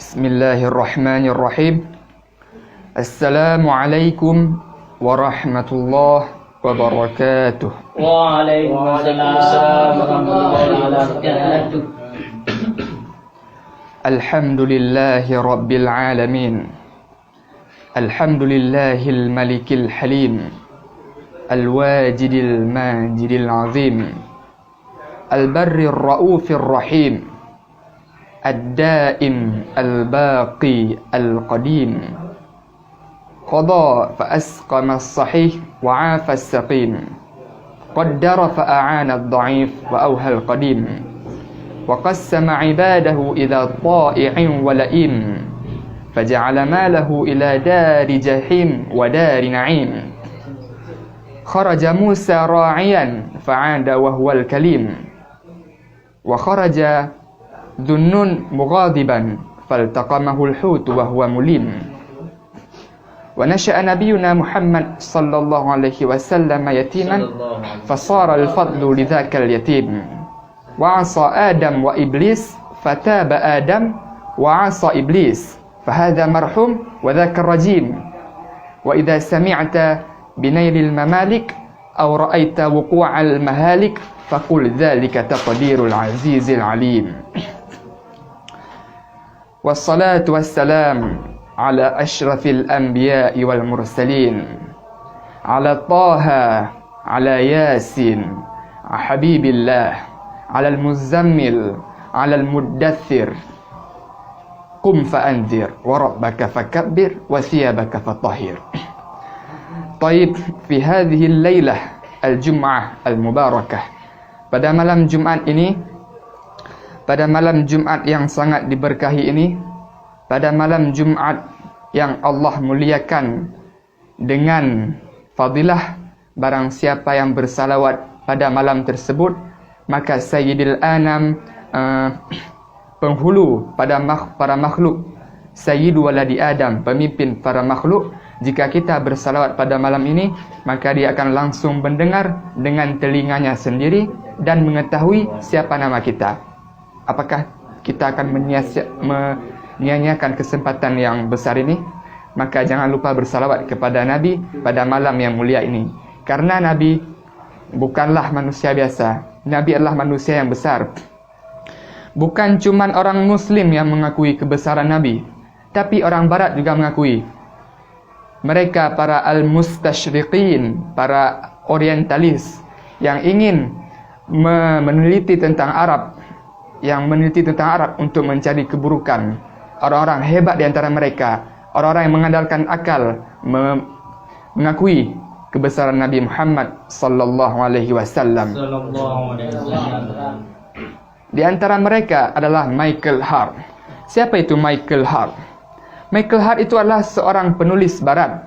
Bismillahirrahmanirrahim. Assalamualaikum warahmatullahi wabarakatuh. Waalaikumsalam warahmatullahi wabarakatuh. Alhamdulillahi rabbil alamin. Alhamdulillahil malikil halim. Al-wajidil majidil azim. Al-barrir raufir rahim. Ad-daim al-baqi al-qadim. Qada fa-asqama as-sahih wa 'afa as-saqim. Qaddara fa-a'ana ad-dha'if wa awha al-qadim. Wa qassama 'ibadahu ila ta'i'in wa la'im. Faja'ala malahu ila dari jahim wa dari na'im. Kharaja Musa ra'iyan fa'ada wa huwa al-kalim. Wa kharaja Dhunnun mughadiban faltaqamahu al-hut wa huwa mulim. Wa nasha'a nabiyyuna Muhammad sallallahu alaihi wasallam yatiman fasara al-fadlu lidzaka al-yatim. Wa 'asa Adam wa Iblis fataba Adam wa 'asa Iblis fahadha marhum wa dzaka rajim. Wa idza sami'ta binailil mamalik aw ra'aita wuqu'al mahalik faqul dzalika taqdirul azizil alim. Wassalatu wassalam ala ashrafil anbiya'i wal mursalin, ala Taha, ala Yasin, habibillah, ala al-muzammil, ala al-muddathir. Qum fa'anzir wa rabbaka fakabbir wa thiyabaka fatahhir. Taib, fi hadhihi al-lailah al-jum'ah al-mubarakah. Pada malam Jumat ini, pada malam Jumat yang sangat diberkahi ini, pada malam Jumat yang Allah muliakan dengan fadilah, barang siapa yang bersalawat pada malam tersebut, maka Sayyidil Anam, penghulu pada para makhluk, Sayyidu waladi Adam, pemimpin para makhluk, jika kita bersalawat pada malam ini, maka dia akan langsung mendengar dengan telinganya sendiri dan mengetahui siapa nama kita. Apakah kita akan menyia-nyiakan kesempatan yang besar ini? Maka jangan lupa bersalawat kepada Nabi pada malam yang mulia ini. Karena Nabi bukanlah manusia biasa. Nabi adalah manusia yang besar. Bukan cuma orang Muslim yang mengakui kebesaran Nabi, tapi orang Barat juga mengakui. Mereka para al-mustasyriqin, para orientalis yang ingin meneliti tentang Arab, untuk mencari keburukan. Orang-orang hebat di antara mereka, orang-orang yang mengandalkan akal, mengakui kebesaran Nabi Muhammad sallallahu alaihi wasallam. Di antara mereka adalah Michael Hart. Siapa itu Michael Hart? Michael Hart itu adalah seorang penulis Barat,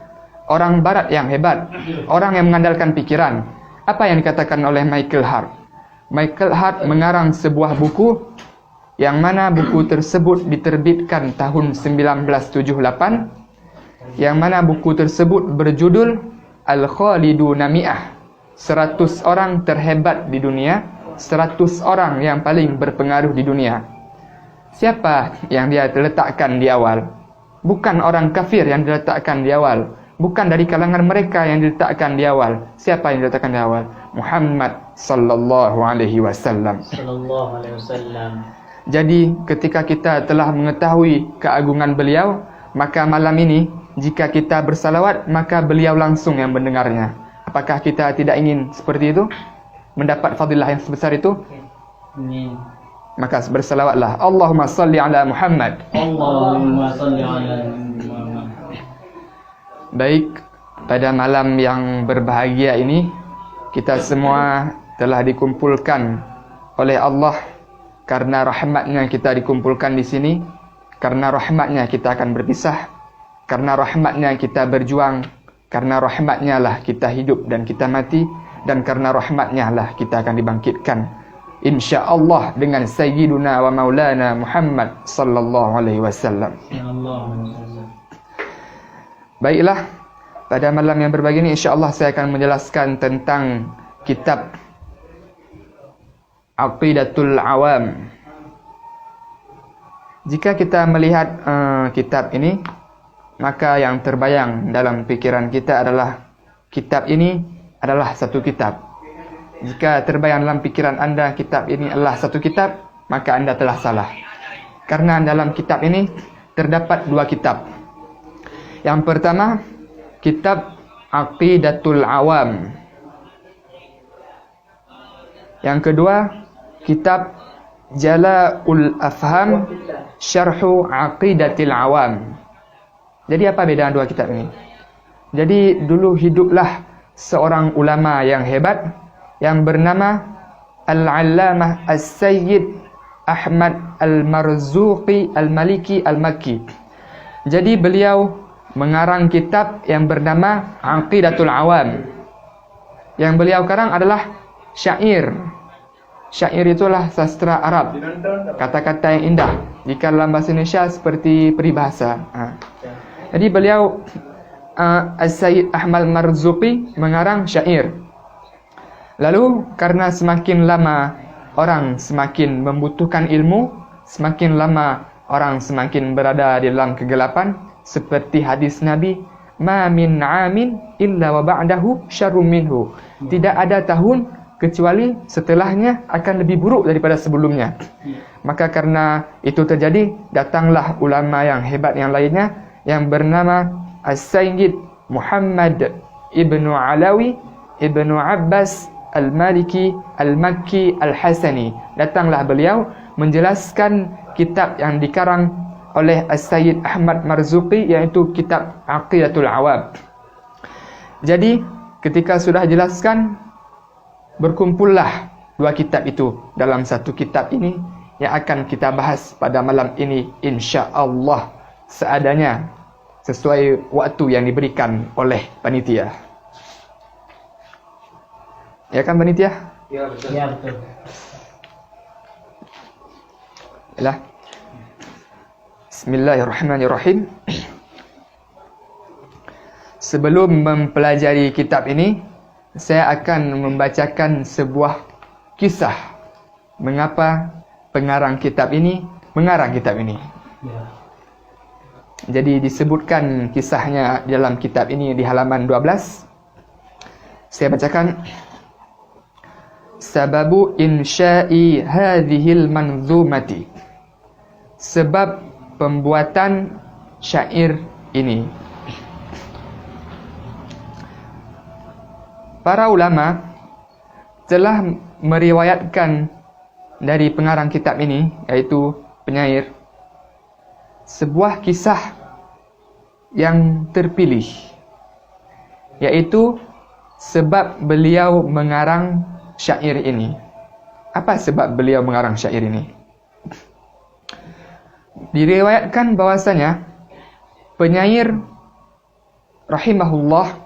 orang Barat yang hebat, orang yang mengandalkan pikiran. Apa yang dikatakan oleh Michael Hart? Michael Hart mengarang sebuah buku yang mana buku tersebut diterbitkan tahun 1978, yang mana buku tersebut berjudul Al-Khaliduna Mi'ah, 100 orang terhebat di dunia, 100 orang yang paling berpengaruh di dunia. Siapa yang dia letakkan di awal? Bukan orang kafir yang diletakkan di awal, bukan dari kalangan mereka yang diletakkan di awal. Siapa yang diletakkan di awal? Muhammad sallallahu alaihi wasallam. Jadi ketika kita telah mengetahui keagungan beliau, maka malam ini jika kita bersalawat, maka beliau langsung yang mendengarnya. Apakah kita tidak ingin seperti itu? Mendapat fadilah yang sebesar itu? Maka bersalawatlah. Allahumma salli ala Muhammad. Allahumma salli ala Muhammad. Baik, pada malam yang berbahagia ini, kita semua telah dikumpulkan oleh Allah. Karena rahmatnya kita dikumpulkan di sini. Karena rahmatnya kita akan berpisah. Karena rahmatnya kita berjuang. Karena rahmatnya lah kita hidup dan kita mati. Dan karena rahmatnya lah kita akan dibangkitkan, InsyaAllah dengan Sayyiduna wa Maulana Muhammad sallallahu alaihi wasallam. Baiklah, pada malam yang berbahagia ini insyaAllah saya akan menjelaskan tentang kitab Aqidatul Awam. Jika kita melihat kitab ini, maka yang terbayang dalam pikiran kita adalah kitab ini adalah satu kitab. Jika terbayang dalam pikiran anda kitab ini adalah satu kitab, maka anda telah salah. Karena dalam kitab ini terdapat dua kitab. Yang pertama, kitab Aqidatul Awam. Yang kedua, kitab Jala'ul Afham Syarhu Aqidatil Awam. Jadi apa beda dua kitab ini? Jadi dulu hiduplah seorang ulama yang hebat yang bernama Al-Allamah As-Sayyid Ahmad Al-Marzuqi Al-Maliki Al-Makki. Jadi beliau mengarang kitab yang bernama Aqidatul Awam. Yang beliau karang adalah syair. Syair itulah sastra Arab, kata-kata yang indah. Jika dalam bahasa Indonesia seperti peribahasa. Jadi beliau As-Sayyid Ahmad Marzuqi mengarang syair. Lalu karena semakin lama orang semakin membutuhkan ilmu, semakin lama orang semakin berada di dalam kegelapan, seperti hadis Nabi, "Ma min 'amin illa wa ba'dahu syarrun minhu." Tidak ada tahun kecuali setelahnya akan lebih buruk daripada sebelumnya. Maka karena itu terjadi, datanglah ulama yang hebat yang lainnya yang bernama As-Sayyid Muhammad Ibnu Alawi Ibnu Abbas Al-Maliki Al-Makki Al-Hasani. Datanglah beliau menjelaskan kitab yang dikarang oleh As-Sayyid Ahmad Marzuqi, yaitu kitab Aqidatul Awam. Jadi ketika sudah jelaskan, berkumpullah dua kitab itu dalam satu kitab ini yang akan kita bahas pada malam ini, insya-Allah, seadanya sesuai waktu yang diberikan oleh panitia. Ya kan panitia? Ya betul. Ya betul. Yalah. Bismillahirrahmanirrahim. Sebelum mempelajari kitab ini, saya akan membacakan sebuah kisah mengapa pengarang kitab ini mengarang kitab ini. Ya. Jadi disebutkan kisahnya dalam kitab ini di halaman 12. Saya bacakan. Sababu insya'i hadhil manzumati. Sebab pembuatan syair ini. Para ulama telah meriwayatkan dari pengarang kitab ini, yaitu penyair, sebuah kisah yang terpilih, yaitu sebab beliau mengarang syair ini. Apa sebab beliau mengarang syair ini? Diriwayatkan bahwasanya penyair rahimahullah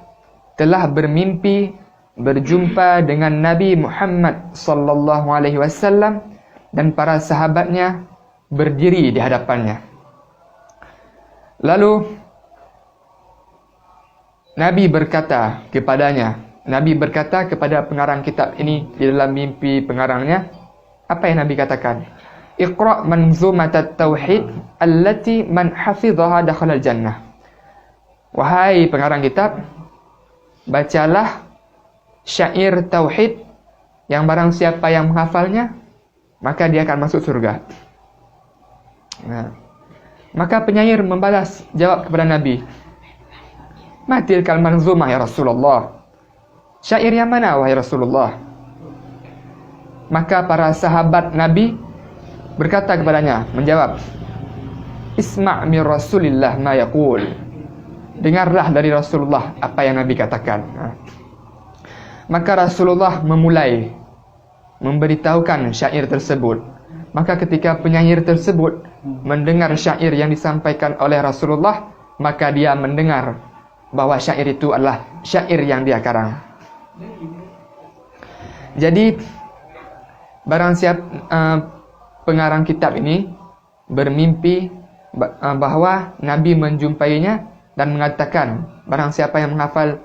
telah bermimpi berjumpa dengan Nabi Muhammad sallallahu alaihi wasallam dan para sahabatnya berdiri di hadapannya. Lalu Nabi berkata kepada pengarang kitab ini di dalam mimpi pengarangnya, apa yang Nabi katakan? Iqra' manzumatat tauhid allati man hafidhaha dakhala al-jannah. Wahai pengarang kitab, bacalah syair tauhid yang barang siapa yang menghafalnya, maka dia akan masuk surga. Nah, maka penyair membalas jawab kepada Nabi, "Ma tilkal manzumah ya Rasulullah?" Syair yang mana wahai Rasulullah? Maka para sahabat Nabi berkata kepadanya, menjawab, "Isma' min Rasulillah ma yaqul." Dengarlah dari Rasulullah apa yang Nabi katakan. Maka Rasulullah memulai memberitahukan syair tersebut. Maka ketika penyair tersebut mendengar syair yang disampaikan oleh Rasulullah, maka dia mendengar bahwa syair itu adalah syair yang dia karang. Jadi barang siapa pengarang kitab ini bermimpi bahwa Nabi menjumpainya dan mengatakan, barang siapa yang menghafal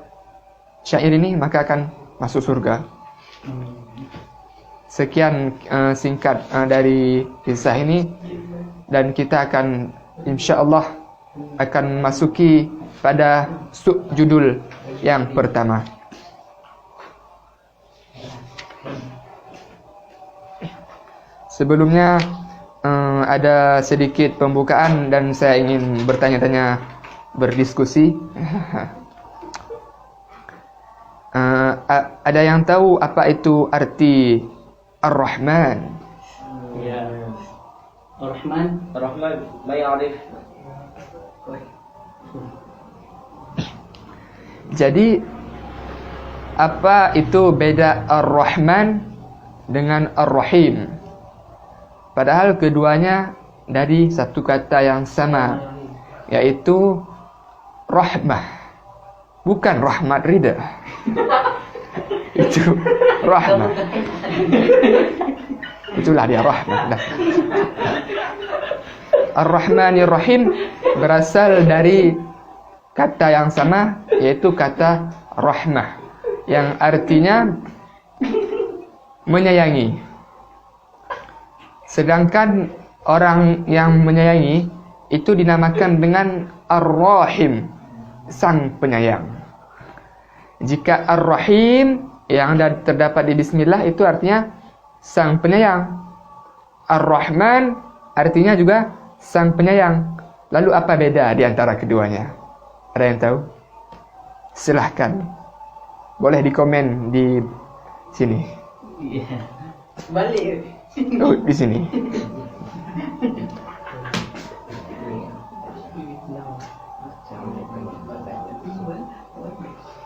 syair ini maka akan masuk surga. Sekian singkat dari kisah ini. dan kita akan insya-Allah akan masuki pada subjudul yang pertama. Sebelumnya ada sedikit pembukaan dan saya ingin bertanya-tanya, berdiskusi. Ada yang tahu apa itu arti Ar-Rahman? Ya. Ar-Rahman. Ar-Rahman, ma ya'rif. Jadi apa itu beda Ar-Rahman dengan Ar-Rahim? Padahal keduanya dari satu kata yang sama, yaitu rahmah. Bukan rahmat ridha. Itu rahmah. Itulah dia rahmah. Ar-Rahmanir Rahim berasal dari kata yang sama, yaitu kata rahmah, yang artinya menyayangi. Sedangkan orang yang menyayangi itu dinamakan dengan Ar-Rahim, sang penyayang. Jika Ar-Rahim yang terdapat di bismillah itu artinya sang penyayang. Ar-Rahman artinya juga sang penyayang. Lalu apa beda di antara keduanya? Ada yang tahu? Silahkan. Boleh dikomen di sini. Iya. Balik. Oh, di sini.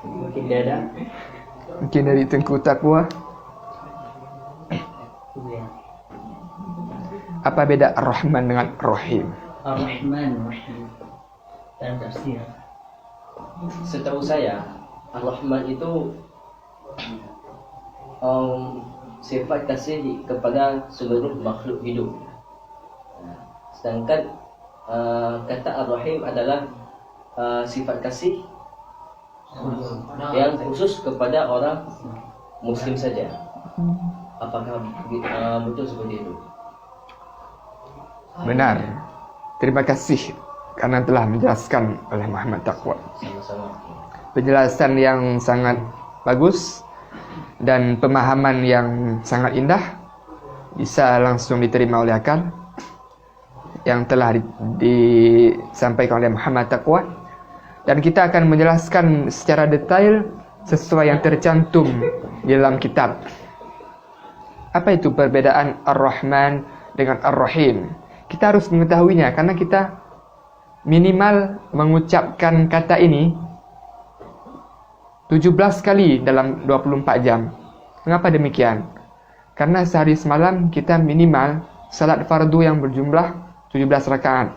Mungkin dia ada. Mungkin dari Tengku Taqwa. Iya. Apa beda Ar-Rahman dengan Ar-Rahim? Ar-Rahman, Rahim. Dalam tafsir. Setahu saya, Ar-Rahman itu sifat kasih kepada seluruh makhluk hidup. Sedangkan kata Ar-Rahim adalah sifat kasih yang khusus kepada orang Muslim saja. Apakah betul seperti itu? Benar. Terima kasih karena telah menjelaskan oleh Muhammad Taqwa. Sama-sama. Penjelasan yang sangat bagus dan pemahaman yang sangat indah, bisa langsung diterima oleh akal yang telah disampaikan oleh Muhammad Taqwa. Dan kita akan menjelaskan secara detail sesuai yang tercantum di dalam kitab. Apa itu perbedaan Ar-Rahman dengan Ar-Rahim? Kita harus mengetahuinya karena kita minimal mengucapkan kata ini 17 kali dalam 24 jam. Mengapa demikian? Karena sehari semalam kita minimal salat fardu yang berjumlah 17 rakaat.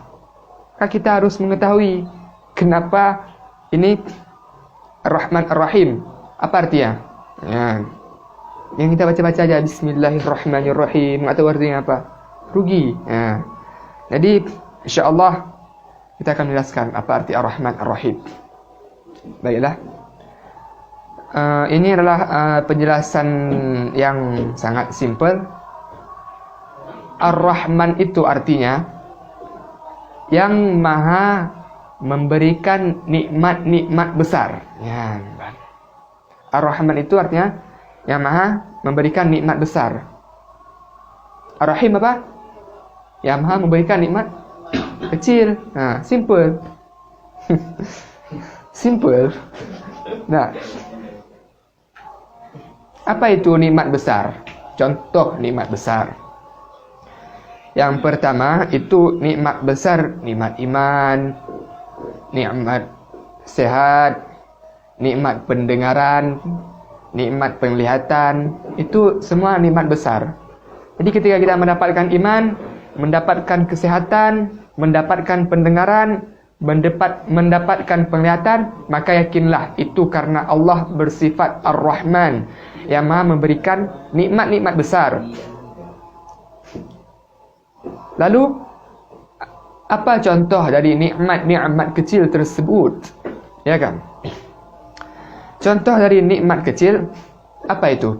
Maka kita harus mengetahui kenapa ini Ar-Rahman Ar-Rahim. Apa artinya? Ya. Yang kita baca-baca aja Bismillahirrahmanirrahim, atau artinya apa? Rugi. Ya. Jadi insya-Allah kita akan menjelaskan apa arti Ar-Rahman Ar-Rahim. Baiklah. Ini adalah penjelasan yang sangat simple. Ar-Rahman itu artinya yang maha memberikan nikmat-nikmat besar. Ya. Ar-Rahman itu artinya yang maha memberikan nikmat besar. Ar-Rahim apa? Yang maha memberikan nikmat kecil. Nah, simple. Simple. Nah, apa itu nikmat besar? Contoh nikmat besar. Yang pertama itu nikmat besar, nikmat iman, nikmat sehat, nikmat pendengaran, nikmat penglihatan. Itu semua nikmat besar. Jadi ketika kita mendapatkan iman, mendapatkan kesehatan, mendapatkan pendengaran, mendapatkan penglihatan, maka yakinlah itu karena Allah bersifat Ar-Rahman, yang maha memberikan nikmat-nikmat besar. Lalu apa contoh dari nikmat-nikmat kecil tersebut? Ya kan? Contoh dari nikmat kecil apa itu?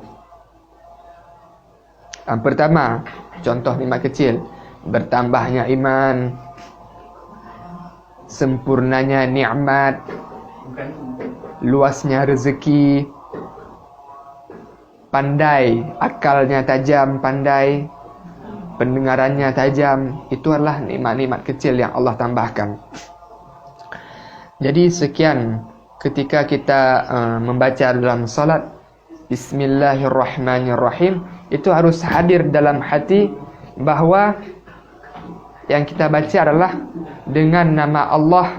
Yang pertama, contoh nikmat kecil. bertambahnya iman, sempurnanya nikmat, luasnya rezeki, pandai, akalnya tajam, pandai, pendengarannya tajam. Itu adalah nikmat-nikmat kecil yang Allah tambahkan. Jadi sekian ketika kita membaca dalam salat Bismillahirrahmanirrahim, itu harus hadir dalam hati bahwa yang kita baca adalah dengan nama Allah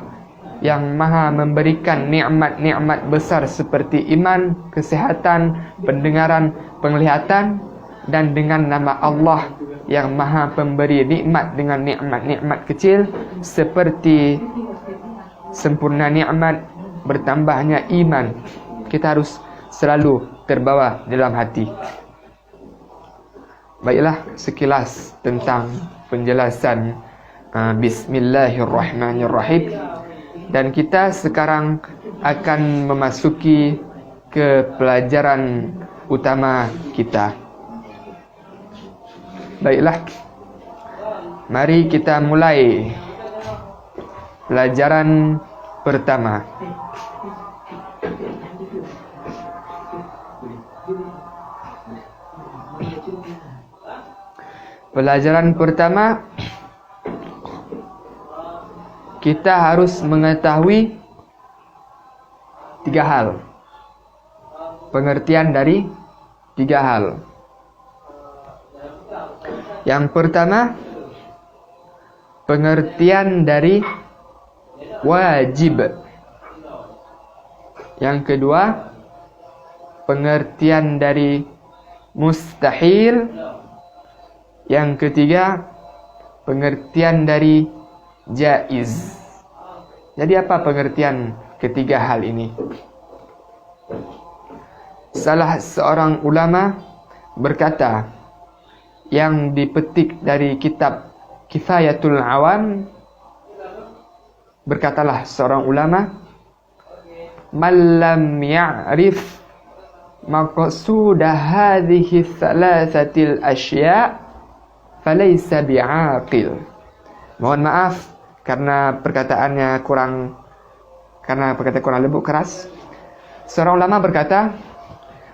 yang maha memberikan nikmat-nikmat besar seperti iman, kesehatan, pendengaran, penglihatan, dan dengan nama Allah yang maha pemberi nikmat dengan nikmat-nikmat kecil seperti sempurna nikmat, bertambahnya iman. Kita harus selalu terbawa dalam hati. Baiklah, sekilas tentang penjelasan Bismillahirrahmanirrahim. Dan kita sekarang akan memasuki ke pelajaran utama kita. Baiklah, mari kita mulai pelajaran pertama. Pelajaran pertama, kita harus mengetahui 3 hal. Pengertian dari 3 hal. Yang pertama, pengertian dari wajib. Yang kedua, pengertian dari mustahil. Yang ketiga, pengertian dari jaiz. Jadi apa pengertian ketiga hal ini? Salah seorang ulama berkata, yang dipetik dari kitab Kifayatul Awam, berkatalah seorang ulama, man lam ya'rif maqsuda hadhihi thalathatil asya' falaysa bi'aqil. Mohon maaf karena perkataannya kurang lembut, keras. Seorang ulama berkata,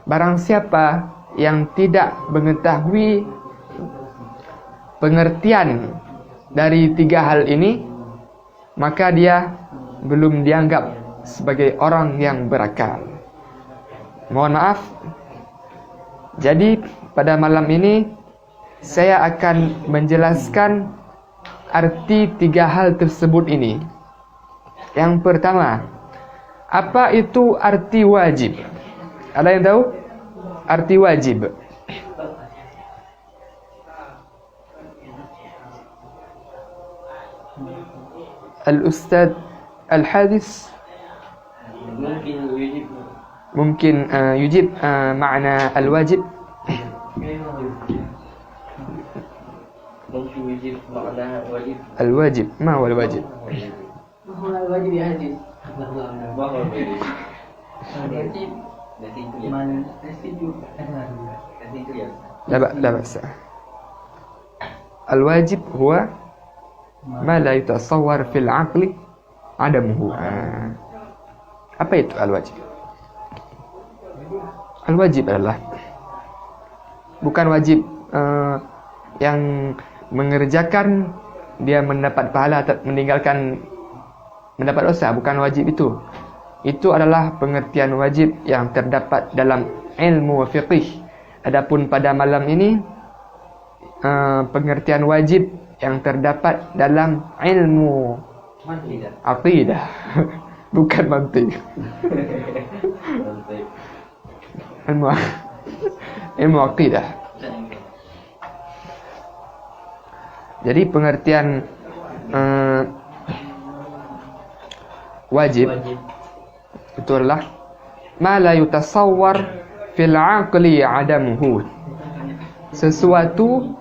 barang siapa yang tidak mengetahui pengertian dari 3 hal ini, maka dia belum dianggap sebagai orang yang berakal. Mohon maaf. Jadi pada malam ini saya akan menjelaskan arti 3 hal tersebut ini. Yang pertama, apa itu arti wajib? Ada yang tahu arti wajib? Al-Ustaz Al-Hadis mungkin yujib makna al-wajib. ممكن يجيب معناها واجب. الواجب ما هو الواجب؟ ما هو الواجب يا حاجي؟ ما هو الواجب؟ الواجب من يسجد لا بأس. الواجب هو ما لا يتصور في العقل عدمه. Apa itu al-wajib? Al-wajib adalah bukan wajib yang mengerjakan dia mendapat pahala atau meninggalkan mendapat dosa. Bukan wajib itu. Itu adalah pengertian wajib yang terdapat dalam ilmu fiqih. Adapun pada malam ini pengertian wajib yang terdapat dalam ilmu aqidah. Bukan mantik. ilmu aqidah. Jadi pengertian wajib itu adalah ma la yutasawwar fil aqli adamuhu. Sesuatu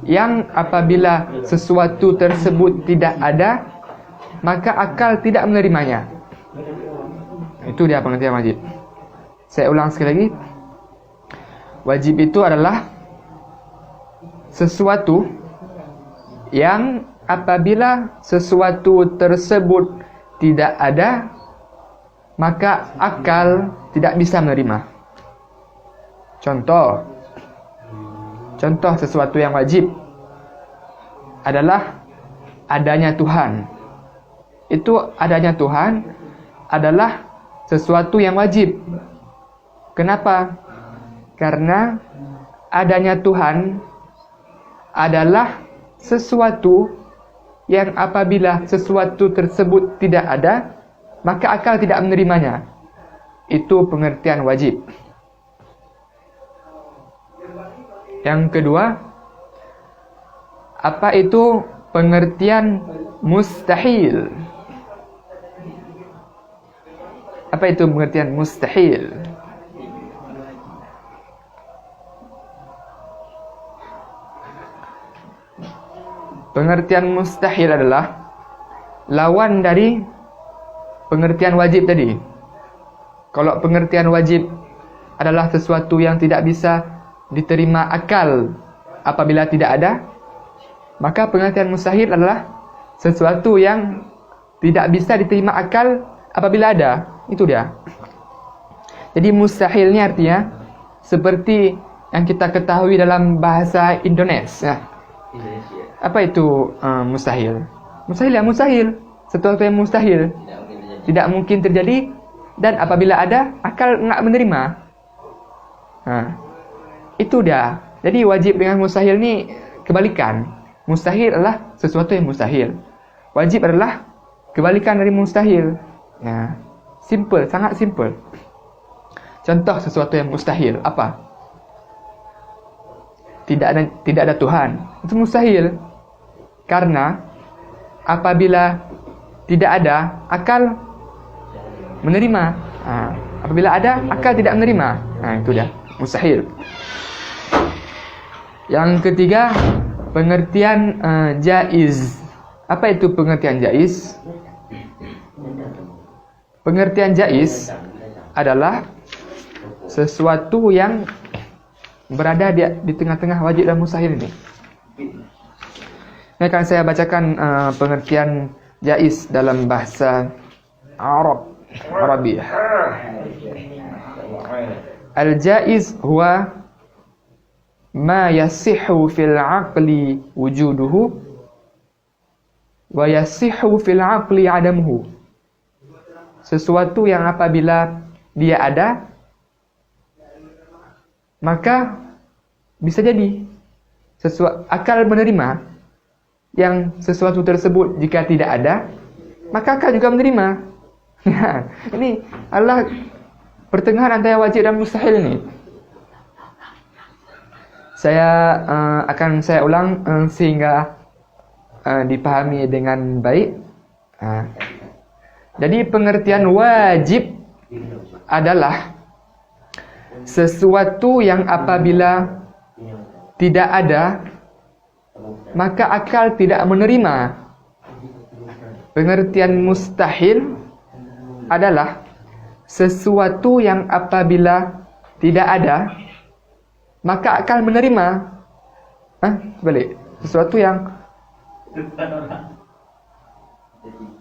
yang apabila sesuatu tersebut tidak ada, maka akal tidak menerimanya. Itu dia pengertian wajib. Saya ulang sekali lagi. Wajib itu adalah sesuatu yang apabila sesuatu tersebut tidak ada, maka akal tidak bisa menerima. Contoh sesuatu yang wajib adalah adanya Tuhan. Itu adanya Tuhan adalah sesuatu yang wajib. Kenapa? Karena adanya Tuhan adalah sesuatu yang apabila sesuatu tersebut tidak ada, maka akal tidak menerimanya. Itu pengertian wajib. Yang kedua, apa itu pengertian mustahil? Apa itu pengertian mustahil? Pengertian mustahil adalah lawan dari pengertian wajib tadi. Kalau pengertian wajib adalah sesuatu yang tidak bisa diterima akal apabila tidak ada, maka pengertian mustahil adalah sesuatu yang tidak bisa diterima akal apabila ada. Itu dia. Jadi mustahil ini artinya seperti yang kita ketahui dalam bahasa Indonesia. Apa itu mustahil? Mustahil ya mustahil. Sesuatu yang mustahil. Tidak mungkin terjadi. Dan apabila ada, akal enggak menerima. Itu dia. Jadi wajib dengan mustahil ni kebalikan. Mustahil adalah sesuatu yang mustahil. Wajib adalah kebalikan dari mustahil. Simple, sangat simple. Contoh sesuatu yang mustahil apa? Tidak ada Tuhan. Itu mustahil. Karena apabila tidak ada, akal menerima. Apabila ada, akal tidak menerima. Itu dia, mustahil. Yang ketiga, pengertian jaiz. Apa itu pengertian jaiz? Pengertian jaiz adalah sesuatu yang berada di tengah-tengah wajib dan mustahil ini. Ini akan saya bacakan pengertian jaiz dalam bahasa Arabiyah. Al-jaiz huwa ma yasihhu fil aqli wujuduhu wa yasihhu fil aqli adamuhu. Sesuatu yang apabila dia ada, maka bisa jadi akal menerima yang sesuatu tersebut. Jika tidak ada, maka akal juga menerima. Ini adalah pertengahan antara wajib dan mustahil ini. Saya akan ulang sehingga dipahami dengan baik. Jadi pengertian wajib adalah sesuatu yang apabila tidak ada, maka akal tidak menerima. Pengertian mustahil adalah sesuatu yang apabila tidak ada, maka akal menerima. Balik. Sesuatu yang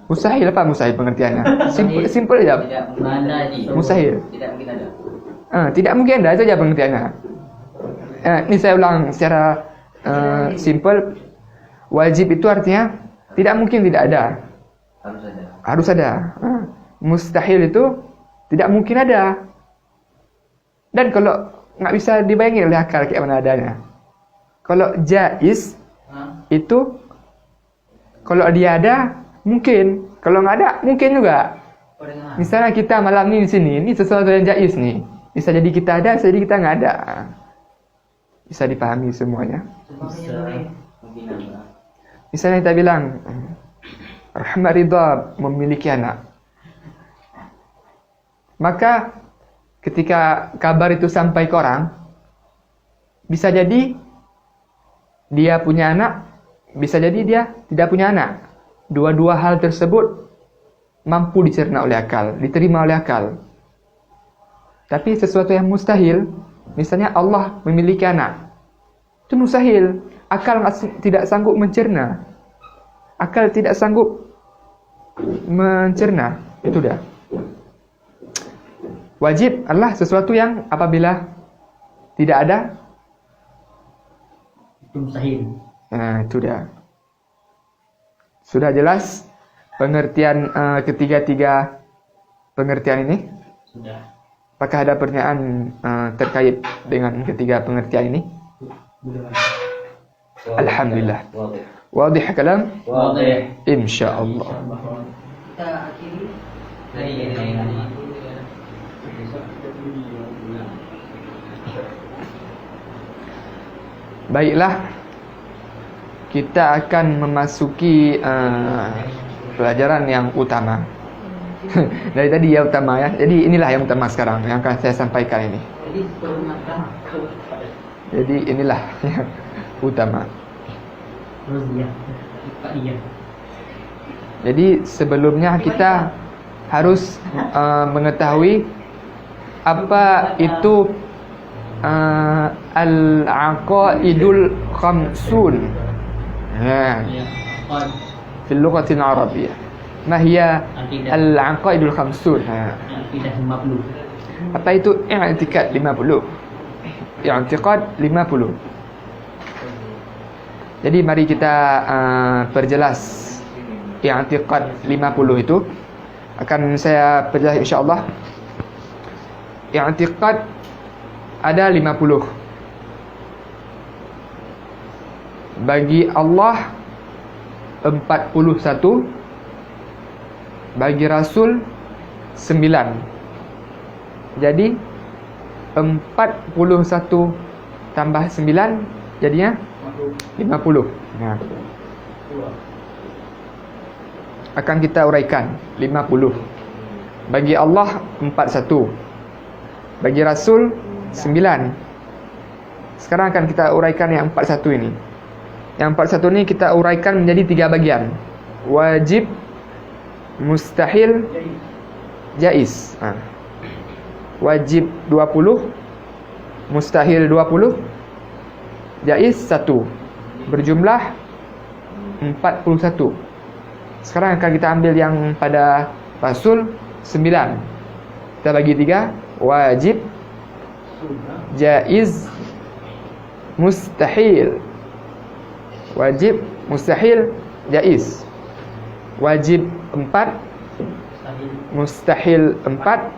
mustahil. Apa mustahil pengertiannya? Simple aja. Mustahil. Tidak mungkin ada. Tidak mungkin ada, itu aja pengertiannya. Ini saya ulang secara simple. Wajib itu artinya tidak mungkin tidak ada. Harus ada. Mustahil itu tidak mungkin ada. Dan kalau nggak bisa dibayangin oleh akal kayak mana adanya. Kalau jaiz itu kalau dia ada mungkin, kalau nggak ada mungkin juga. Misalnya kita malam ini di sini, ini sesuatu yang jaiz nih. Bisa jadi kita ada, bisa jadi kita nggak ada. Bisa dipahami semuanya. Misalnya kita bilang Rahmat Ridha memiliki anak. Maka ketika kabar itu sampai ke orang, bisa jadi dia punya anak, bisa jadi dia tidak punya anak. Dua-dua hal tersebut mampu dicerna oleh akal, diterima oleh akal. Tapi sesuatu yang mustahil, misalnya Allah memiliki anak, itu mustahil. akal tidak sanggup mencerna. Akal tidak sanggup mencerna. Itu dah. Wajib adalah sesuatu yang apabila tidak ada, Itu mustahil. itu dah. Sudah jelas pengertian ketiga-tiga pengertian ini? Sudah. Apakah ada pertanyaan terkait dengan ketiga pengertian ini? Alhamdulillah. Wadih. Wadih kalam? Wadih. Insyaallah. Kita akhiri. Baiklah, kita akan memasuki pelajaran yang utama. Dari tadi yang utama ya. Jadi inilah yang utama sekarang yang akan saya sampaikan ini. Jadi permata. Jadi inilah yang utama. Terus dia. Pak dia. Jadi sebelumnya kita harus mengetahui apa itu al-aqaidul khamsun. Ya. Fil lughatil arabiyyah. Ma hiya al-aqaidul khamsun? Akidah 50. Apa itu i'tiqad 50? I'tiqad 50. Jadi mari kita perjelas i'tiqad 50 itu. Akan saya perjelas insya-Allah. I'tiqad ada 50. Bagi Allah 41, bagi Rasul 9. Jadi 41 tambah 9 jadinya 50. Nah. Akan kita uraikan 50. Bagi Allah 41. Bagi Rasul 9. Sekarang akan kita uraikan yang 41 ini. Yang 41 ini kita uraikan menjadi 3 bagian. Wajib, mustahil, jaiz. Wajib 20, mustahil 20, jaiz 1. Berjumlah 41. Sekarang akan kita ambil yang pada Rasul 9. Kita bagi 3. Wajib, jaiz, mustahil. Wajib, mustahil, jaiz. Wajib 4, mustahil 4,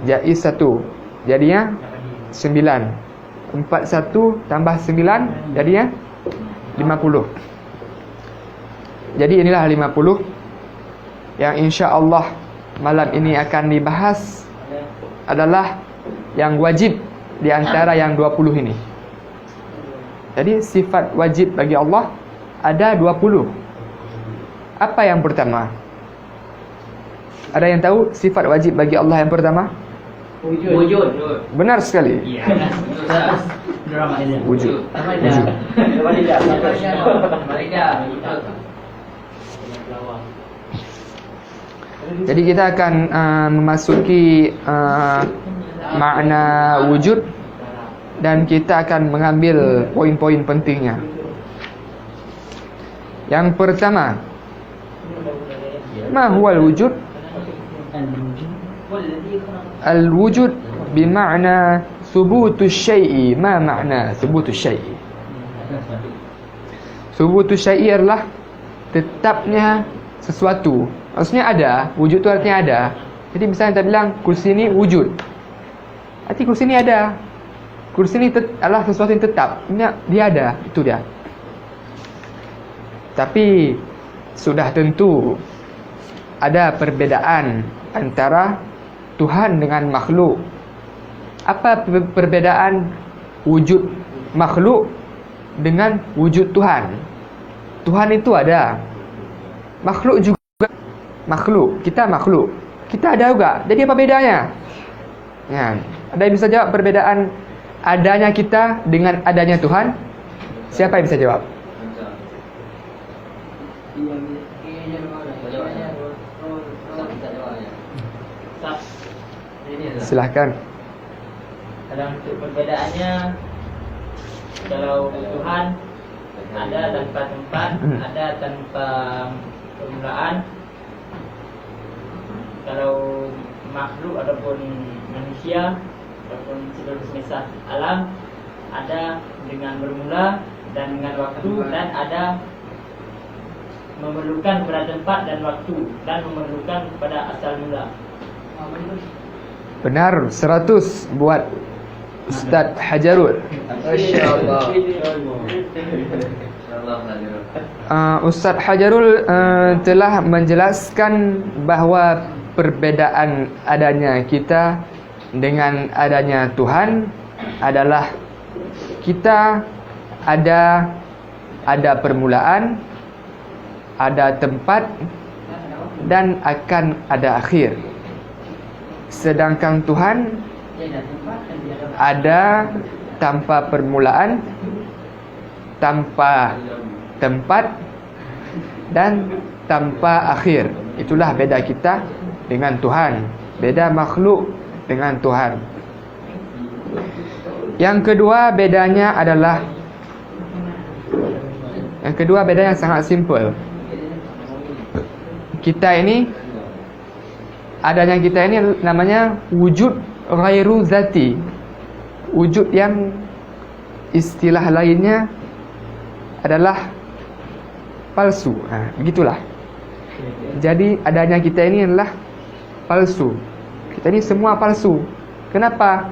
jaiz 1. Jadinya 9. 41 tambah 9 jadinya 50. Jadi inilah 50 yang insya-Allah malam ini akan dibahas adalah yang wajib di antara yang 20 ini. Jadi sifat wajib bagi Allah ada 20. Apa yang pertama? Ada yang tahu sifat wajib bagi Allah yang pertama? Wujud. Benar sekali. Iya. Drama ini. Wujud. Wujud. Jadi kita akan memasuki makna wujud dan kita akan mengambil poin-poin pentingnya. Yang pertama, ma huwa al-wujud? Al-wujud bermakna thubutus syai'i. Ma makna thubutus syai'i? Thubutus syai'i adalah tetapnya sesuatu. Maksudnya ada, wujud itu artinya ada. Jadi misalnya kita bilang kursi ini wujud. Arti kursi ini ada. Kursi ini adalah sesuatu yang tetap. Dia ada, itu dia. Tapi sudah tentu ada perbedaan antara Tuhan dengan makhluk. Apa perbedaan wujud makhluk dengan wujud Tuhan? Tuhan itu ada. Makhluk juga makhluk. Kita makhluk. Kita ada juga. Jadi apa bedanya? Ya, ada yang bisa jawab perbedaan adanya kita dengan adanya Tuhan? Siapa yang bisa jawab? Silahkan. Dalam perbedaannya, kalau Tuhan Ada tanpa tempat, ada tanpa permulaan. Kalau makhluk ataupun manusia ataupun seluruh semesta alam, ada dengan bermula dan dengan waktu, dan ada memerlukan pada tempat dan waktu, dan memerlukan pada asal mula. Benar 100 buat Ustaz Hajarul. Insyaallah. Insyaallah Hajarul. Ustaz Hajarul telah menjelaskan bahawa perbezaan adanya kita dengan adanya Tuhan adalah kita ada permulaan, ada tempat, dan akan ada akhir. Sedangkan Tuhan ada tanpa permulaan, tanpa tempat, dan tanpa akhir. Itulah beda kita dengan Tuhan, beda makhluk dengan Tuhan. Yang kedua bedanya sangat simple. Adanya kita ini namanya wujud ghairu zati. Wujud yang istilah lainnya adalah palsu. Begitulah. Jadi adanya kita ini adalah palsu. Kita ini semua palsu. Kenapa?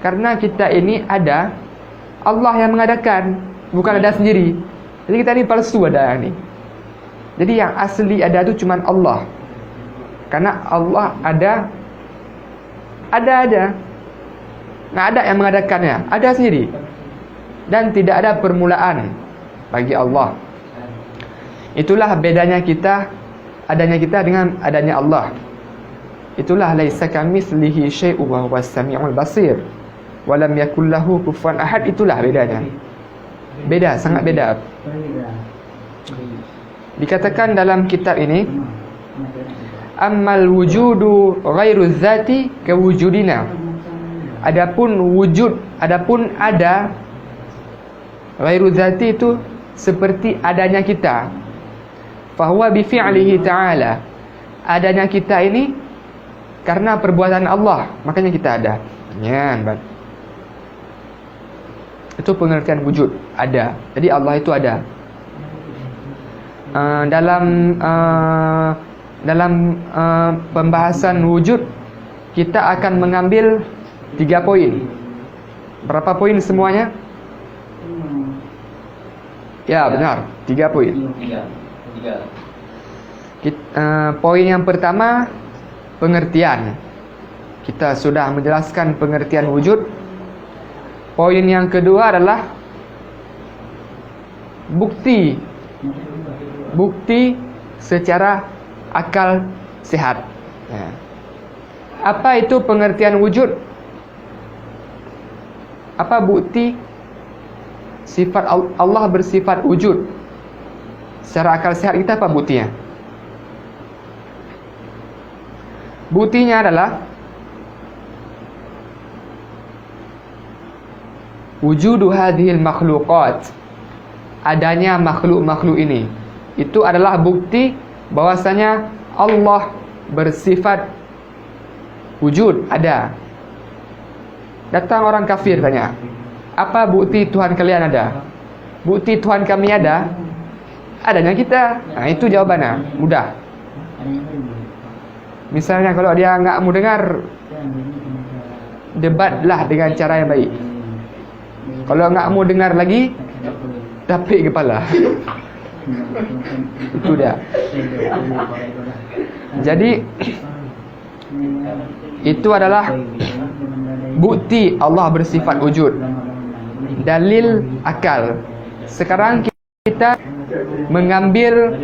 Karena kita ini ada, Allah yang mengadakan, bukan ada sendiri. Jadi kita ini palsu ada ini. Jadi yang asli ada itu cuma Allah. Karena Allah ada. Nggak ada yang mengadakannya, ada sendiri. Dan tidak ada permulaan bagi Allah. Itulah bedanya kita, adanya kita dengan adanya Allah. Itulah laisa kamitslihi syai'un wa huwas samiul basir wa lam yakul lahu kufuwan ahad. Itulah bedanya. Beda, sangat beda. Dikatakan dalam kitab ini, ammal wujudu ghairu zati kewujudina. Adapun wujud, adapun ada ghairu zati itu seperti adanya kita. Fahuwa bi fi'lihi ta'ala. Adanya kita ini karena perbuatan Allah, makanya kita ada. Itu pengertian wujud, ada. Jadi Allah itu ada. Dalam pembahasan wujud, kita akan mengambil 3 poin. Berapa poin semuanya? Ya, benar, 3 poin. 3. Poin yang pertama, pengertian. Kita sudah menjelaskan pengertian wujud. Poin yang kedua adalah bukti. Bukti secara akal sehat. Apa itu pengertian wujud? Apa bukti sifat Allah bersifat wujud? Secara akal sehat kita apa buktinya? Buktinya adalah wujudu hadhil makhluqat. Adanya makhluk-makhluk ini. Itu adalah bukti bahwasanya Allah bersifat wujud, ada. Datang orang kafir tanya, apa bukti Tuhan kalian ada? Bukti Tuhan kami ada, adanya kita. Itu jawabannya, mudah. Misalnya kalau dia nggak mau dengar, debatlah dengan cara yang baik. Kalau nggak mau dengar lagi, tapik kepala. Itu dia. Jadi itu adalah bukti Allah bersifat wujud. Dalil akal. Sekarang kita mengambil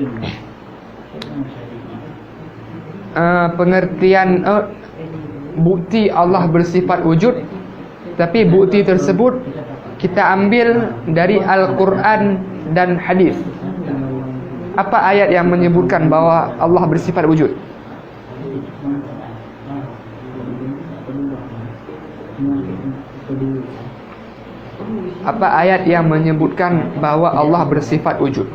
pengertian bukti Allah bersifat wujud, tapi bukti tersebut kita ambil dari Al-Quran dan hadis. Apa ayat yang menyebutkan bahwa Allah bersifat wujud? Apa ayat yang menyebutkan bahawa Allah bersifat wujud?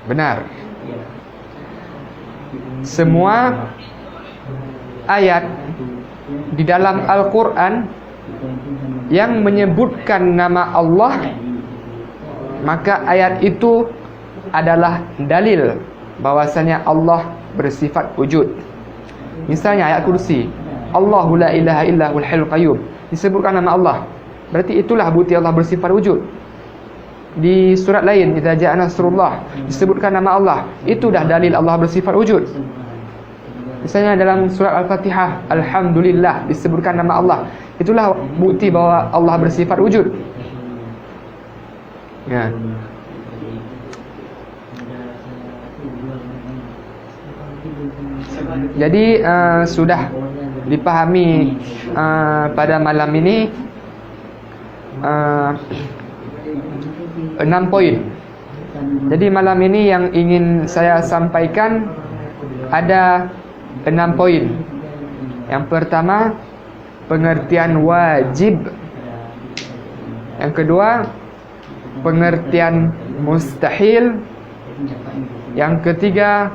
Benar. Semua ayat di dalam Al-Quran yang menyebutkan nama Allah, maka ayat itu adalah dalil bahwasanya Allah bersifat wujud. Misalnya ayat kursi, Allahu la ilaha illa huwal hayyul qayyum, disebutkan nama Allah, berarti itulah bukti Allah bersifat wujud. Di surat lain, idza jaa nasrullah, disebutkan nama Allah, itu dah dalil Allah bersifat wujud. Misalnya dalam surat Al-Fatihah, Alhamdulillah, disebutkan nama Allah, itulah bukti bahawa Allah bersifat wujud. Ya. Jadi sudah dipahami pada malam ini 6 poin. Jadi malam ini yang ingin saya sampaikan ada 6 poin. Yang pertama, pengertian wajib. Yang kedua, pengertian mustahil. Yang ketiga,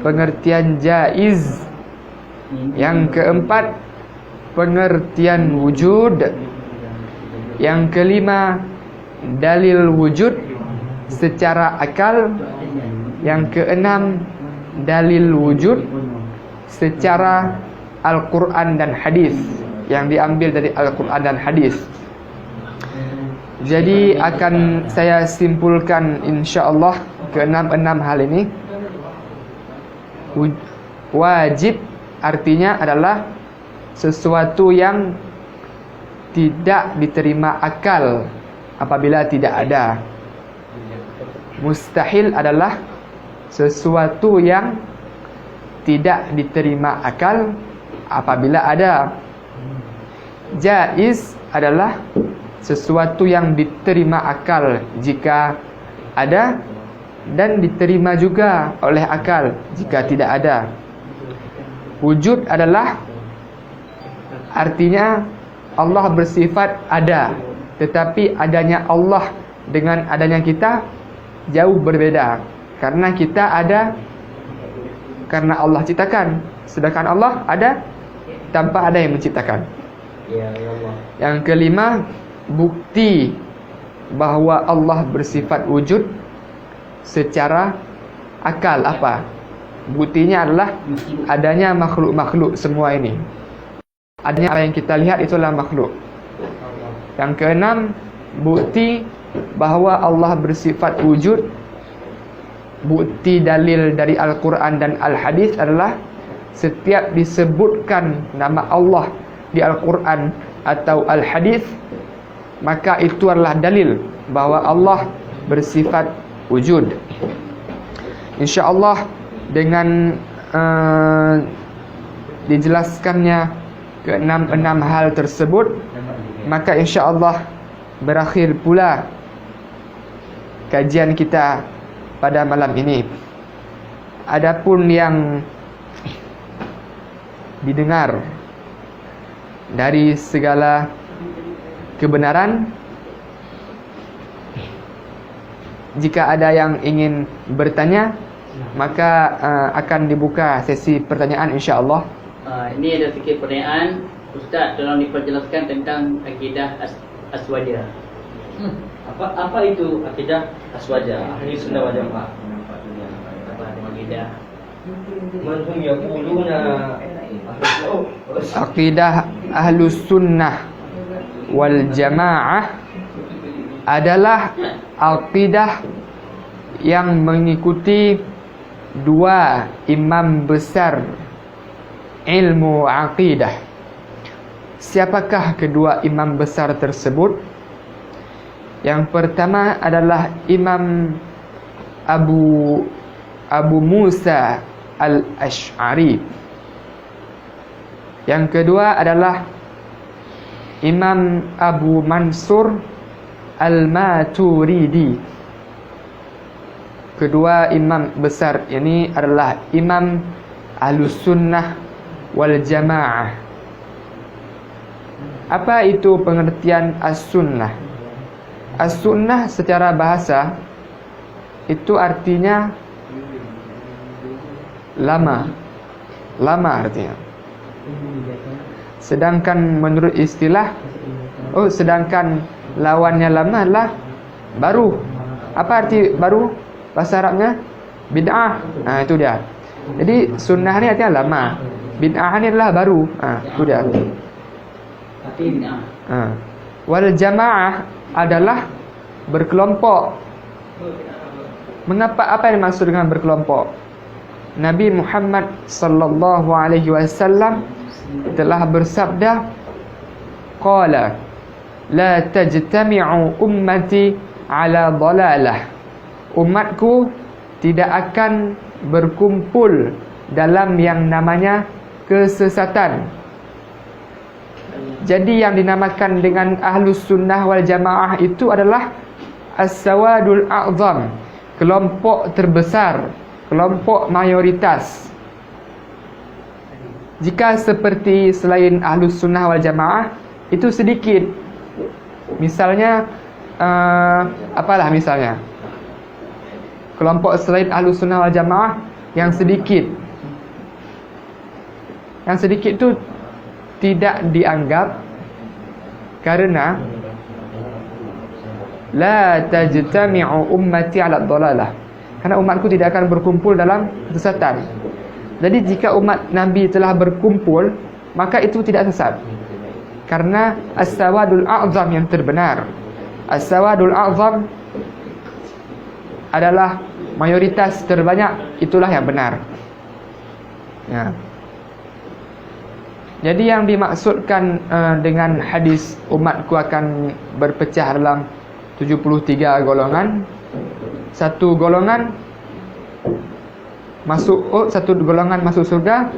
pengertian jaiz. Yang keempat, pengertian wujud. Yang kelima, dalil wujud secara akal. Yang keenam, dalil wujud secara Al-Quran dan hadis, yang diambil dari Al-Quran dan hadis. Jadi akan saya simpulkan insya-Allah keenam hal ini. Wajib artinya adalah sesuatu yang tidak diterima akal apabila tidak ada. Mustahil adalah sesuatu yang tidak diterima akal apabila ada. Jaiz adalah sesuatu yang diterima akal jika ada, dan diterima juga oleh akal jika tidak ada. Wujud adalah artinya Allah bersifat ada, tetapi adanya Allah dengan adanya kita jauh berbeda. Karena kita ada karena Allah ciptakan, sedangkan Allah ada tanpa ada yang menciptakan. Ya Allah. Yang kelima, bukti bahawa Allah bersifat wujud secara akal apa? Buktinya adalah adanya makhluk-makhluk semua ini. Adanya apa yang kita lihat itulah makhluk. Yang keenam, bukti bahawa Allah bersifat wujud. Bukti dalil dari Al-Quran dan Al-Hadis adalah setiap disebutkan nama Allah di Al-Quran atau Al-Hadis, maka itu adalah dalil bahawa Allah bersifat wujud. InsyaAllah dengan dijelaskannya keenam hal tersebut, maka insyaAllah berakhir pula kajian kita pada malam ini. Adapun yang didengar dari segala kebenaran, jika ada yang ingin bertanya, maka akan dibuka sesi pertanyaan insya-Allah. Ini ada sedikit pertanyaan. Ustaz, tolong diperjelaskan tentang akidah aswaja. Apa itu akidah aswaja? Ahli sunnah wal jamaah. Apa akidah? Manhum yaquluna Akidah Ahlus Sunnah wal Jamaah adalah akidah yang mengikuti dua imam besar ilmu akidah. Siapakah kedua imam besar tersebut? Yang pertama adalah Imam Abu Musa Al-Ash'ari. Yang kedua adalah Imam Abu Mansur Al-Maturidi. Kedua imam besar ini adalah imam Ahlus Sunnah wal Jamaah. Apa itu pengertian as-sunnah? As-sunnah secara bahasa itu artinya lama. Lama artinya. Sedangkan menurut istilah, sedangkan lawannya lama adalah baru. Apa arti baru? Bahasa Arabnya bid'ah. Itu dia. Jadi sunnah ni artinya lama. Bid'ah ni adalah baru. Itu dia. Wal jamaah adalah berkelompok. Mengapa, apa yang dimaksud dengan berkelompok? Nabi Muhammad sallallahu alaihi wasallam telah bersabda, qala la tajtami'u ummati ala dhalalah. Umatku tidak akan berkumpul dalam yang namanya kesesatan. Jadi yang dinamakan dengan Ahlus Sunnah wal Jamaah itu adalah as-sawadul a'zam, kelompok terbesar, kelompok mayoritas. Jika seperti selain Ahlus Sunnah wal Jamaah itu sedikit. Misalnya apalah misalnya kelompok selain Ahlus Sunnah wal Jamaah yang sedikit. Yang sedikit itu tidak dianggap karena la tajtami'u ummati 'ala dhalalah. Karena umatku tidak akan berkumpul dalam kesesatan. Jadi jika umat Nabi telah berkumpul, maka itu tidak sesat. Karena as-sawadul a'zam yang terbenar. As-sawadul a'zam adalah mayoritas terbanyak, itulah yang benar. Ya. Jadi yang dimaksudkan dengan hadis umatku akan berpecah dalam 73 golongan. Satu golongan masuk surga,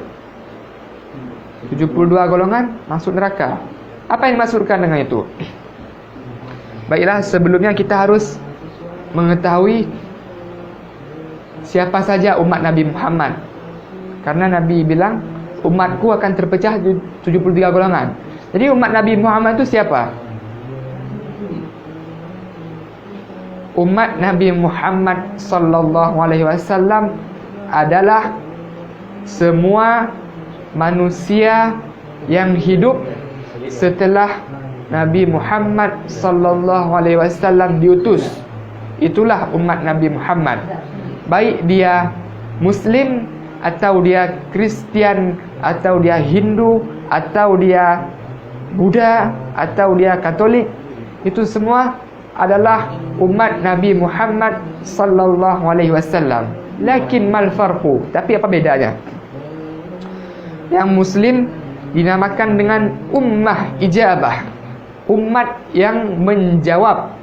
72 golongan masuk neraka. Apa yang dimaksudkan dengan itu? Baiklah, sebelumnya kita harus mengetahui siapa saja umat Nabi Muhammad. Karena Nabi bilang umatku akan terpecah 73 golongan. Jadi umat Nabi Muhammad itu siapa? Umat Nabi Muhammad sallallahu alaihi wasallam adalah semua manusia yang hidup setelah Nabi Muhammad sallallahu alaihi wasallam diutus. Itulah umat Nabi Muhammad. Baik dia Muslim atau dia Kristian atau dia Hindu atau dia Buddha atau dia Katolik, itu semua adalah umat Nabi Muhammad sallallahu alaihi wasallam. Lakin mal farqu? Tapi apa bedanya? Yang Muslim dinamakan dengan ummah ijabah, umat yang menjawab,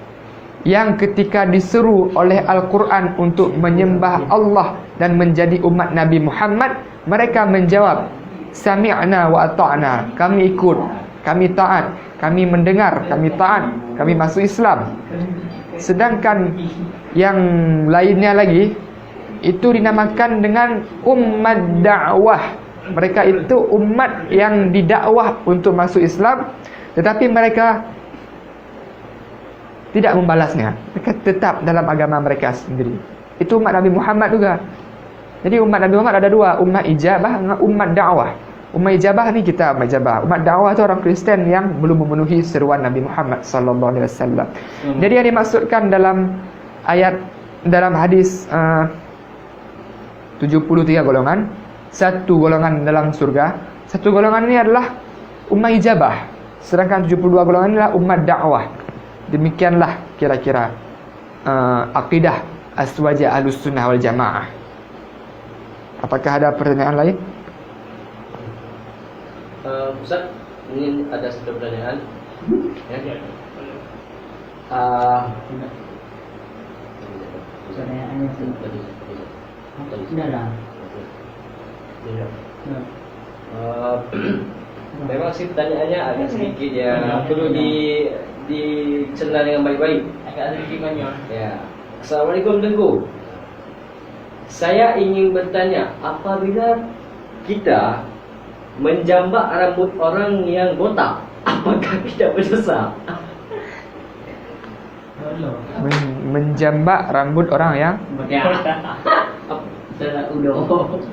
yang ketika diseru oleh Al-Quran untuk menyembah Allah dan menjadi umat Nabi Muhammad, mereka menjawab sami'na wa ata'na, kami ikut, kami taat, kami mendengar, kami taat, kami masuk Islam. Sedangkan yang lainnya lagi itu dinamakan dengan umat dakwah. Mereka itu umat yang didakwah untuk masuk Islam, tetapi mereka tidak membalasnya. Mereka tetap dalam agama mereka sendiri. Itu umat Nabi Muhammad juga. Jadi umat Nabi Muhammad ada dua, umat ijabah dengan umat dakwah. Umat ijabah ni kita umat ijabah. Umat dakwah itu orang Kristen yang belum memenuhi seruan Nabi Muhammad sallallahu alaihi wasallam. Jadi yang dimaksudkan dalam ayat, dalam hadis 73 golongan, satu golongan dalam surga, satu golongan ini adalah umat ijabah, sedangkan 72 golongan ini adalah umat dakwah. Demikianlah kira-kira akidah aswaja Ahlus Sunnah wal Jamaah. Apakah ada pertanyaan lain? Ustaz, ini ada satu pertanyaan. Ya. Pertanyaannya sudah lah. Memang sih pertanyaannya agak sedikit ya, perlu dicerna dengan baik-baik. Agak sedikit banyak. Ya. Assalamualaikum Tengku. Saya ingin bertanya, apabila kita menjambak rambut orang yang botak, apakah kita berdosa? Menjambak rambut orang yang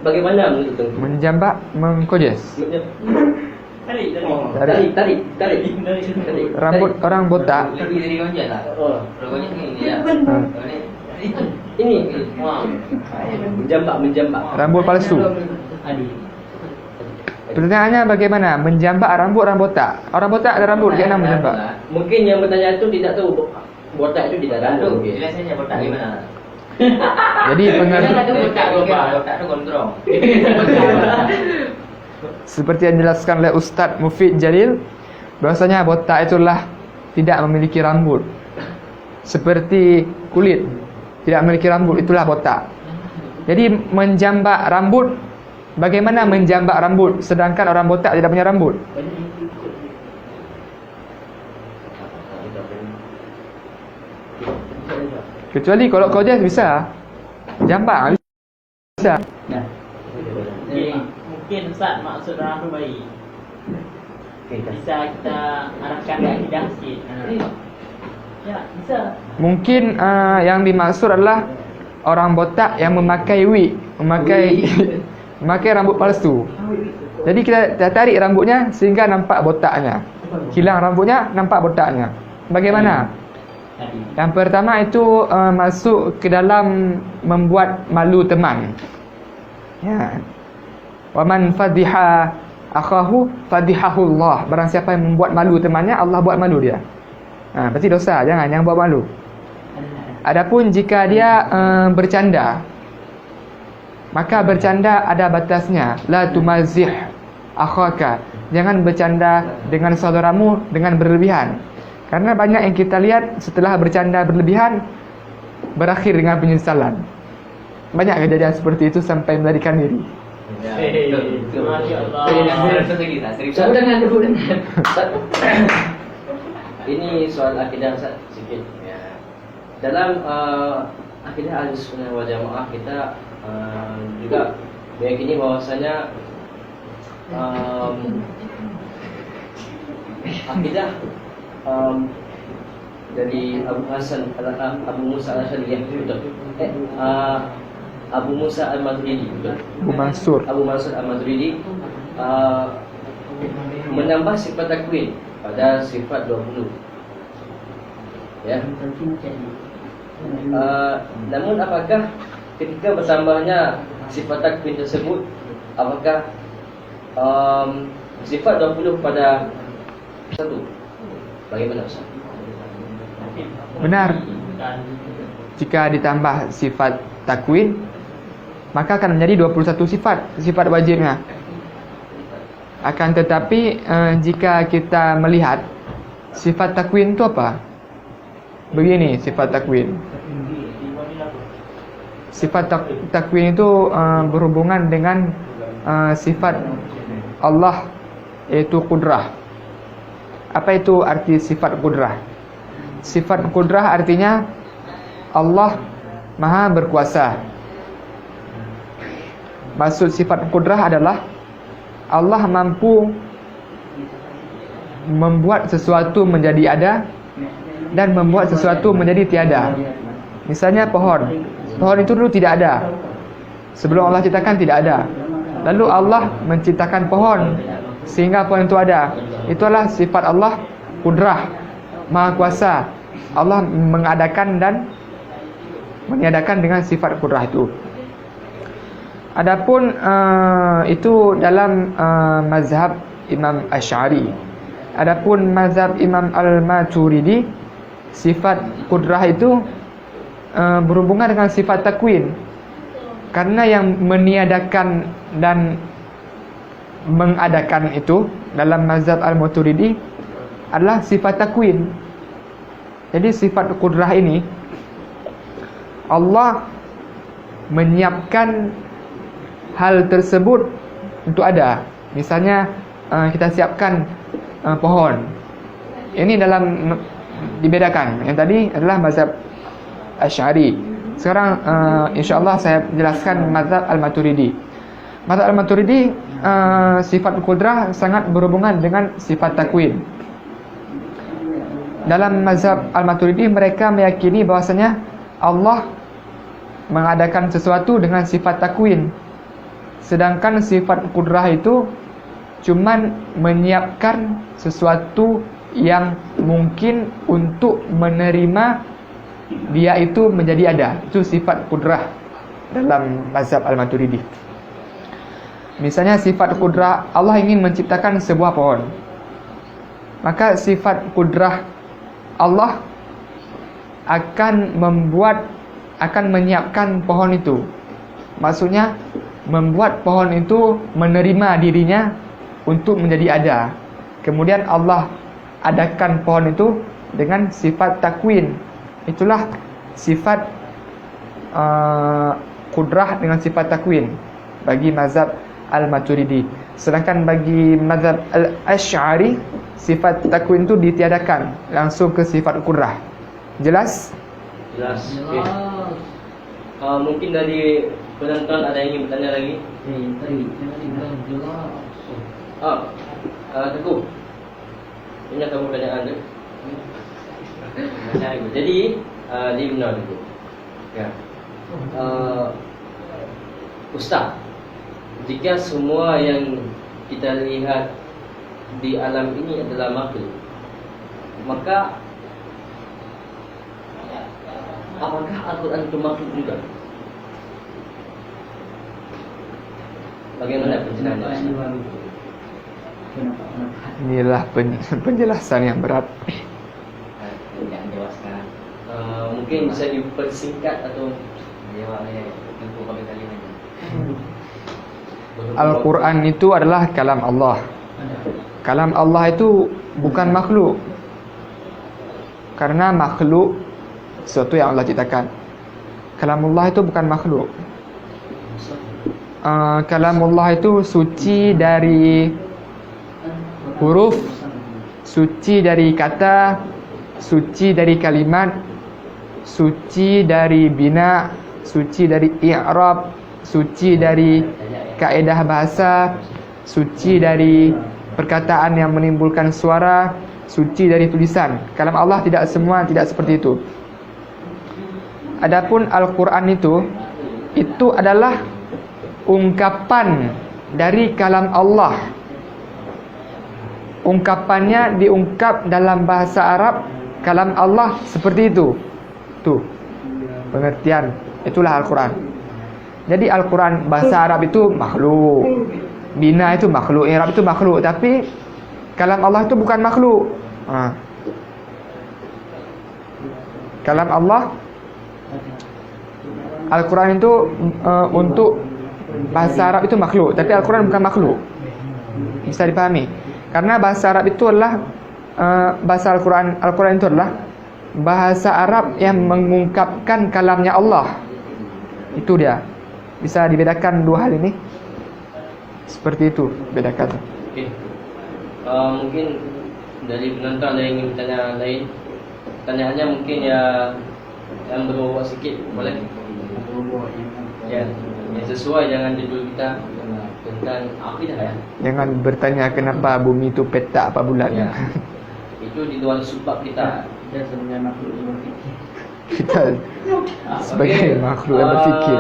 Bagaimana menurut itu? menjambak, mengkojes. Tarik. Rambut orang botak. Ini menjambak. Rambut palsu. Pertanyaannya bagaimana menjambak rambut orang botak? Orang botak ada rambut, dia nak menjambak. Mungkin yang bertanya itu tidak tahu botak itu tidak ada. Biasanya botak gimana? Jadi Botak tu gondrong. seperti yang dijelaskan oleh Ustaz Mufid Jalil, bahwasanya botak itulah tidak memiliki rambut. Seperti kulit tidak memiliki rambut, itulah botak. Jadi menjambak rambut, bagaimana menjambak rambut sedangkan orang botak tidak punya rambut? Kecuali kalau kau je bisa jambak, bisa. Mungkin Ustaz maksud orang tu baik. Bisa kita arahkan ke akidah sikit. Ya, bisa. Mungkin yang dimaksud adalah orang botak yang memakai wig, memakai rambut palsu. Jadi kita tarik rambutnya sehingga nampak botaknya. Hilang rambutnya, nampak botaknya. Bagaimana? Yang pertama itu masuk ke dalam membuat malu teman. Ya. Wa man fadhiha akhahu fadhihahullah. Barang siapa yang membuat malu temannya, Allah buat malu dia. Berarti dosa, jangan buat malu. Adapun jika dia bercanda, maka bercanda ada batasnya. La tumazih akhaka. Jangan bercanda dengan saudaramu dengan berlebihan. Karena banyak yang kita lihat setelah bercanda berlebihan berakhir dengan penyesalan. Banyak kejadian seperti itu sampai melarikan diri. Ini soal akidah sedikit. Dalam akidah Ahlussunnah wal Jamaah kita juga meyakini bahwasanya akidah dari Abu Musa al-Ash'ari Abu Musa al-Maturidi, Abu Mansur al-Maturidi menambah sifat takwin pada sifat 20. Ya. Namun apakah ketika bertambahnya sifat takwin tersebut, apakah sifat 20 pada satu? Bagaimana Ustaz? Benar. Jika ditambah sifat takwin, maka akan menjadi 21 sifat wajibnya. Akan tetapi jika kita melihat sifat takwin itu apa? Begini sifat takwin. Sifat takwin itu berhubungan dengan sifat Allah, yaitu qudrah. Apa itu arti sifat qudrah? Sifat qudrah artinya Allah Maha berkuasa. Maksud sifat qudrah adalah Allah mampu membuat sesuatu menjadi ada dan membuat sesuatu menjadi tiada. Misalnya pohon itu dulu tidak ada. Sebelum Allah ciptakan tidak ada. Lalu Allah menciptakan pohon sehingga pohon itu ada. Itulah sifat Allah qudrah, Maha kuasa. Allah mengadakan dan meniadakan dengan sifat qudrah itu. Adapun itu dalam mazhab Imam Asy'ari. Adapun mazhab Imam Al-Maturidi, sifat qudrah itu berhubungan dengan sifat takwin. Karena yang meniadakan dan mengadakan itu dalam mazhab Al-Maturidi adalah sifat takwin. Jadi sifat qudrah ini Allah menyiapkan hal tersebut untuk ada. Misalnya kita siapkan pohon. Ini dalam dibedakan. Yang tadi adalah mazhab Asy'ari. Sekarang insya-Allah saya jelaskan mazhab Al-Maturidi. Mazhab Al-Maturidi sifat qudrah sangat berhubungan dengan sifat takwin. dalam mazhab Al-Maturidi mereka meyakini bahwasanya Allah mengadakan sesuatu dengan sifat takwin. Sedangkan sifat kudrah itu cuman menyiapkan sesuatu yang mungkin untuk menerima dia itu menjadi ada. Itu sifat kudrah dalam mazhab Al-Maturidi. Misalnya sifat kudrah, Allah ingin menciptakan sebuah pohon. Maka sifat kudrah Allah akan menyiapkan pohon itu. Maksudnya membuat pohon itu menerima dirinya untuk menjadi ada. Kemudian Allah adakan pohon itu dengan sifat takwin. Itulah sifat kudrah dengan sifat takwin bagi mazhab Al-Maturidi. Sedangkan bagi mazhab Al-Asy'ari, sifat takwin itu ditiadakan, langsung ke sifat kudrah. Jelas? Jelas. Okay. Mungkin dari penonton ada yang ingin bertanya lagi? Teguh, ini kamu pertanyaan tu. Jadi dia benar tu. Ya. Ustaz, jika semua yang kita lihat di alam ini adalah makhluk, maka apakah Al-Quran itu makhluk juga? Bagaimana penjelasannya? Inilah penjelasan yang berat. Jangan jelaskan. Mungkin bisa dipersingkat atau tentu pada kalimatnya. Al-Quran itu adalah kalam Allah. Kalam Allah itu bukan makhluk. Karena makhluk sesuatu yang Allah ciptakan. Kalamullah itu bukan makhluk. Kalamullah itu suci dari huruf, suci dari kata, suci dari kalimat, suci dari bina, suci dari i'rab, suci dari kaedah bahasa, suci dari perkataan yang menimbulkan suara, suci dari tulisan. Kalam Allah tidak seperti itu. Adapun Al-Quran itu adalah ungkapan dari kalam Allah. Ungkapannya diungkap dalam bahasa Arab, kalam Allah seperti itu. Tuh, pengertian. Itulah Al-Quran. Jadi Al-Quran bahasa Arab itu makhluk, bina itu makhluk, i'rab itu makhluk. Tapi kalam Allah itu bukan makhluk. Kalam Allah, Al-Quran itu untuk bahasa Arab itu makhluk, tapi Al-Quran bukan makhluk. Bisa dipahami. Karena bahasa Arab itu adalah bahasa Al-Quran. Al-Quran itu adalah bahasa Arab yang mengungkapkan kalamnya Allah. Itu dia. Bisa dibedakan dua hal ini. Seperti itu bedakan. Okay. Mungkin dari penonton ada yang ingin bertanya lain. Pertanyaannya mungkin yang berbobot sikit, boleh? Ya, yang sesuai, jangan judul kita tentang akidah ya. Jangan bertanya kenapa bumi itu petak apa bulat ya. Itu di luar subbab kita. Dia sebenarnya makhluk yang berfikir. Kita sebagai makhluk yang berfikir.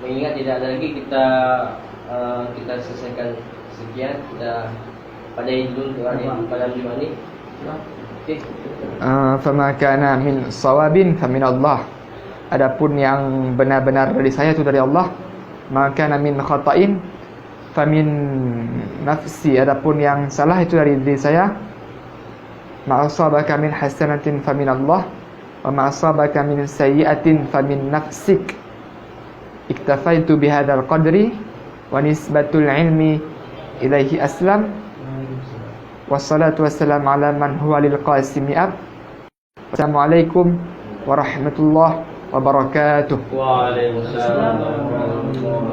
Mengingat tidak ada lagi, kita selesaikan sekian. Kita padai dulu untuk pada Jumat ini. Okay. Fama kana min sawabin famin Allah. Adapun yang benar-benar dari saya itu dari Allah. Maka kana min khata'in famin nafsi. Adapun yang salah itu dari diri saya. Ma asabaka min hasanatin famin Allah, wa ma asabaka min sayyi'atin famin nafsik. Iktafaitu bihadzal qadri wa nisbatul ilmi ilaihi aslam. Wassalatu wassalamu ala man huwa lil qasimi ab. Assalamualaikum warahmatullahi wabarakatuh. Waalaikumsalam.